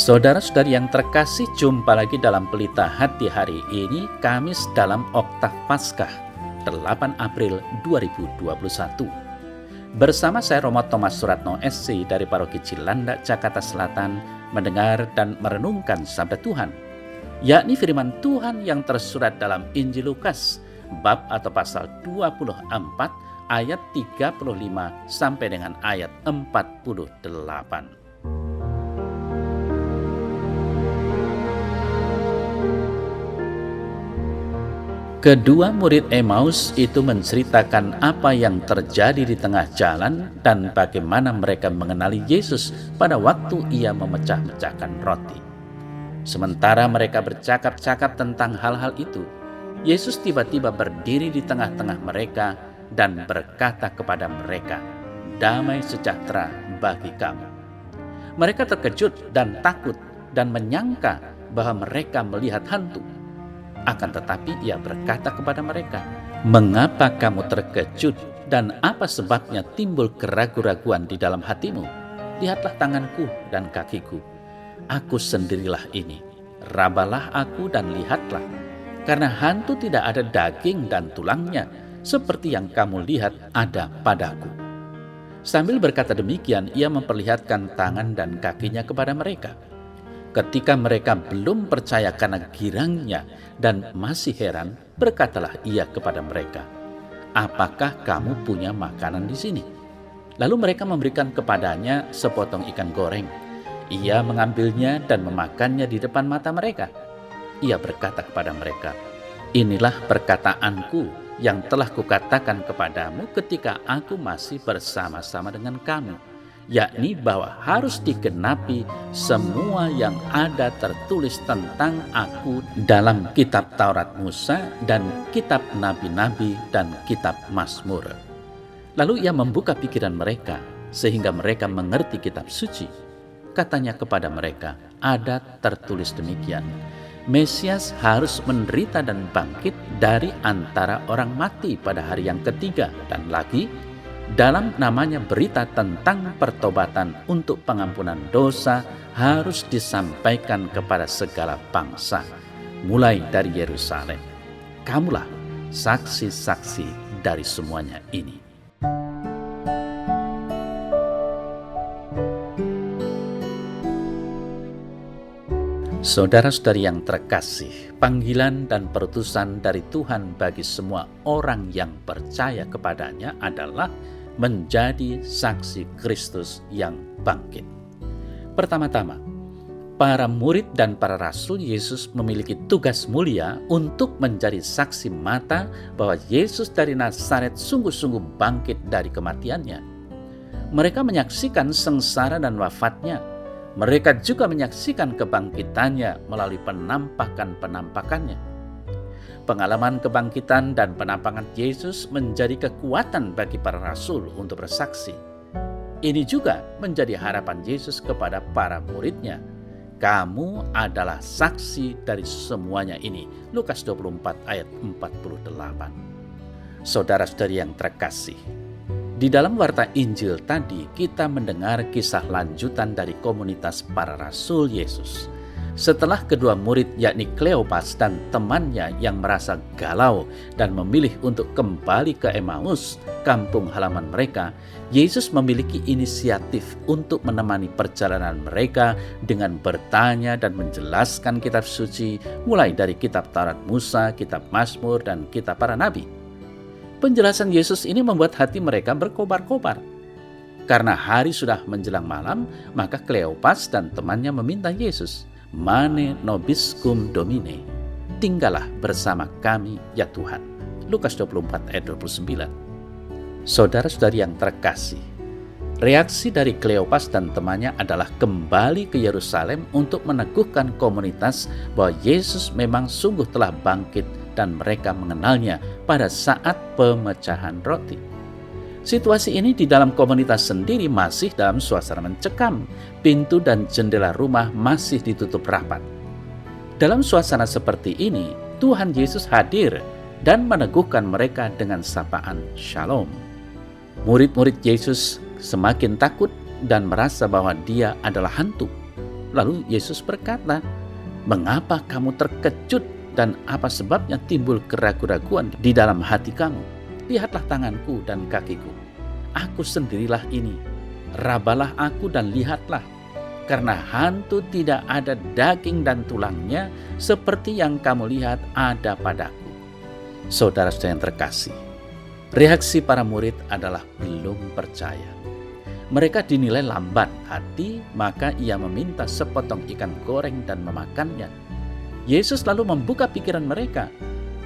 Saudara-saudari yang terkasih, jumpa lagi dalam Pelita Hati hari ini, Kamis dalam Oktav Paskah, 8 April 2021. Bersama saya Romo Thomas Suratno SC dari Paroki Cilandak, Jakarta Selatan, mendengar dan merenungkan sabda Tuhan, yakni firman Tuhan yang tersurat dalam Injil Lukas, bab atau pasal 24, ayat 35 sampai dengan ayat 48. Kedua murid Emmaus itu menceritakan apa yang terjadi di tengah jalan dan bagaimana mereka mengenali Yesus pada waktu ia memecah-mecahkan roti. Sementara mereka bercakap-cakap tentang hal-hal itu, Yesus tiba-tiba berdiri di tengah-tengah mereka dan berkata kepada mereka, "Damai sejahtera bagi kamu." Mereka terkejut dan takut dan menyangka bahwa mereka melihat hantu. Akan tetapi ia berkata kepada mereka, "Mengapa kamu terkejut dan apa sebabnya timbul keraguan-raguan di dalam hatimu? Lihatlah tanganku dan kakiku. Aku sendirilah ini. Rabalah aku dan lihatlah. Karena hantu tidak ada daging dan tulangnya, seperti yang kamu lihat ada padaku." Sambil berkata demikian, ia memperlihatkan tangan dan kakinya kepada mereka. Ketika mereka belum percaya karena girangnya dan masih heran, berkatalah ia kepada mereka, "Apakah kamu punya makanan di sini?" Lalu mereka memberikan kepadanya sepotong ikan goreng. Ia mengambilnya dan memakannya di depan mata mereka. Ia berkata kepada mereka, "Inilah perkataanku yang telah kukatakan kepadamu ketika aku masih bersama-sama dengan kamu, yakni bahwa harus digenapi semua yang ada tertulis tentang aku dalam kitab Taurat Musa dan kitab Nabi-Nabi dan kitab Mazmur." Lalu ia membuka pikiran mereka sehingga mereka mengerti kitab suci. Katanya kepada mereka, "Ada tertulis demikian, Mesias harus menderita dan bangkit dari antara orang mati pada hari yang ketiga, dan lagi dalam namanya berita tentang pertobatan untuk pengampunan dosa harus disampaikan kepada segala bangsa, mulai dari Yerusalem. Kamulah saksi-saksi dari semuanya ini." Saudara-saudari yang terkasih, panggilan dan perutusan dari Tuhan bagi semua orang yang percaya kepadanya adalah menjadi saksi Kristus yang bangkit. Pertama-tama, para murid dan para rasul Yesus memiliki tugas mulia untuk menjadi saksi mata bahwa Yesus dari Nazaret sungguh-sungguh bangkit dari kematiannya. Mereka menyaksikan sengsara dan wafatnya. Mereka juga menyaksikan kebangkitannya melalui penampakan-penampakannya. Pengalaman kebangkitan dan penampakan Yesus menjadi kekuatan bagi para rasul untuk bersaksi. Ini juga menjadi harapan Yesus kepada para muridnya. "Kamu adalah saksi dari semuanya ini." Lukas 24 ayat 48. Saudara-saudari yang terkasih, di dalam warta Injil tadi kita mendengar kisah lanjutan dari komunitas para rasul Yesus. Setelah kedua murid yakni Kleopas dan temannya yang merasa galau dan memilih untuk kembali ke Emmaus, kampung halaman mereka, Yesus memiliki inisiatif untuk menemani perjalanan mereka dengan bertanya dan menjelaskan kitab suci, mulai dari kitab Taurat Musa, kitab Mazmur, dan kitab para nabi. Penjelasan Yesus ini membuat hati mereka berkobar-kobar. Karena hari sudah menjelang malam, maka Kleopas dan temannya meminta Yesus, "Mane nobiscum Domine," "Tinggallah bersama kami ya Tuhan." Lukas 24 ayat 29. Saudara-saudari yang terkasih, reaksi dari Kleopas dan temannya adalah kembali ke Yerusalem untuk meneguhkan komunitas bahwa Yesus memang sungguh telah bangkit dan mereka mengenalnya pada saat pemecahan roti. Situasi ini di dalam komunitas sendiri masih dalam suasana mencekam. Pintu dan jendela rumah masih ditutup rapat. Dalam suasana seperti ini, Tuhan Yesus hadir dan meneguhkan mereka dengan sapaan Shalom. Murid-murid Yesus semakin takut dan merasa bahwa dia adalah hantu. Lalu Yesus berkata, "Mengapa kamu terkejut dan apa sebabnya timbul keraguan-raguan di dalam hati kamu? Lihatlah tanganku dan kakiku. Aku sendirilah ini. Rabalah aku dan lihatlah. Karena hantu tidak ada daging dan tulangnya seperti yang kamu lihat ada padaku." Saudara-saudara yang terkasih, reaksi para murid adalah belum percaya. Mereka dinilai lambat hati, maka ia meminta sepotong ikan goreng dan memakannya. Yesus lalu membuka pikiran mereka.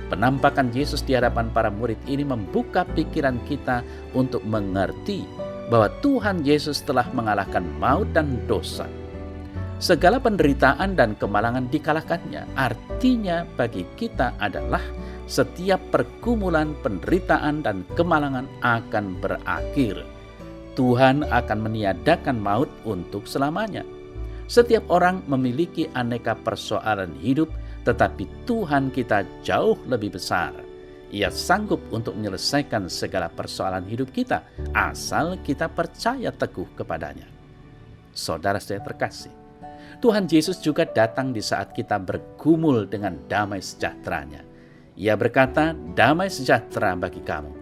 Penampakan Yesus di hadapan para murid ini membuka pikiran kita untuk mengerti bahwa Tuhan Yesus telah mengalahkan maut dan dosa. Segala penderitaan dan kemalangan dikalahkannya. Artinya bagi kita adalah setiap pergumulan, penderitaan, dan kemalangan akan berakhir. Tuhan akan meniadakan maut untuk selamanya. Setiap orang memiliki aneka persoalan hidup, tetapi Tuhan kita jauh lebih besar. Ia sanggup untuk menyelesaikan segala persoalan hidup kita, asal kita percaya teguh kepadanya. Saudara saya terkasih, Tuhan Yesus juga datang di saat kita bergumul dengan damai sejahteranya. Ia berkata, "Damai sejahtera bagi kamu."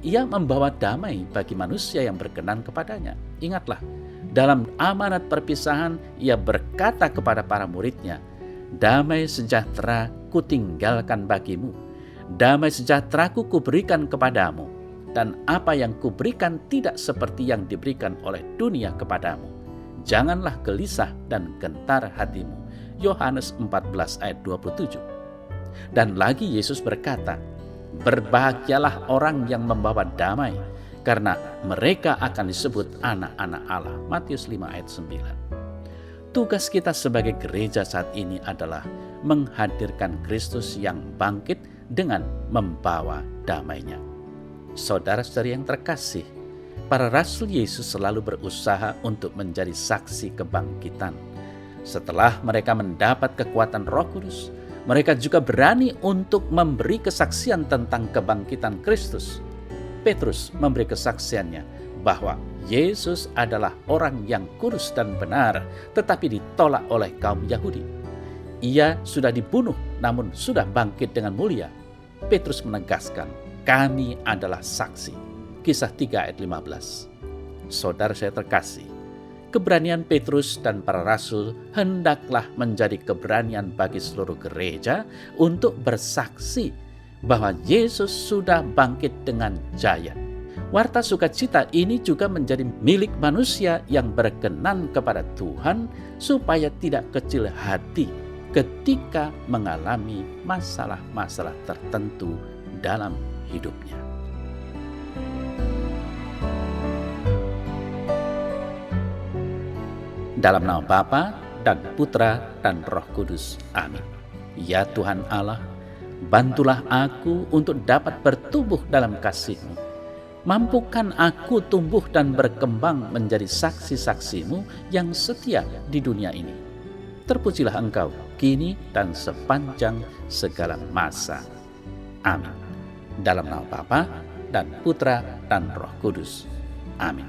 Ia membawa damai bagi manusia yang berkenan kepadanya. Ingatlah, dalam amanat perpisahan, ia berkata kepada para muridnya, "Damai sejahtera kutinggalkan bagimu. Damai sejahteraku kuberikan kepadamu. Dan apa yang kuberikan tidak seperti yang diberikan oleh dunia kepadamu. Janganlah gelisah dan gentar hatimu." Yohanes 14 ayat 27. Dan lagi Yesus berkata, "Berbahagialah orang yang membawa damai, karena mereka akan disebut anak-anak Allah." Matius 5 ayat 9. Tugas kita sebagai gereja saat ini adalah menghadirkan Kristus yang bangkit dengan membawa damainya. Saudara-saudari yang terkasih, para rasul Yesus selalu berusaha untuk menjadi saksi kebangkitan. Setelah mereka mendapat kekuatan Roh Kudus, mereka juga berani untuk memberi kesaksian tentang kebangkitan Kristus. Petrus memberi kesaksiannya bahwa Yesus adalah orang yang kudus dan benar, tetapi ditolak oleh kaum Yahudi. Ia sudah dibunuh, namun sudah bangkit dengan mulia. Petrus menegaskan, "Kami adalah saksi." Kisah 3 ayat 15. Saudara saya terkasih, keberanian Petrus dan para rasul hendaklah menjadi keberanian bagi seluruh gereja untuk bersaksi bahwa Yesus sudah bangkit dengan jaya. Warta sukacita ini juga menjadi milik manusia yang berkenan kepada Tuhan, supaya tidak kecil hati ketika mengalami masalah-masalah tertentu dalam hidupnya. Dalam nama Bapa dan Putra dan Roh Kudus. Amin. Ya Tuhan Allah, bantulah aku untuk dapat bertumbuh dalam kasih-Mu. Mampukan aku tumbuh dan berkembang menjadi saksi-saksi-Mu yang setia di dunia ini. Terpujilah Engkau kini dan sepanjang segala masa. Amin. Dalam nama Bapa dan Putra dan Roh Kudus. Amin.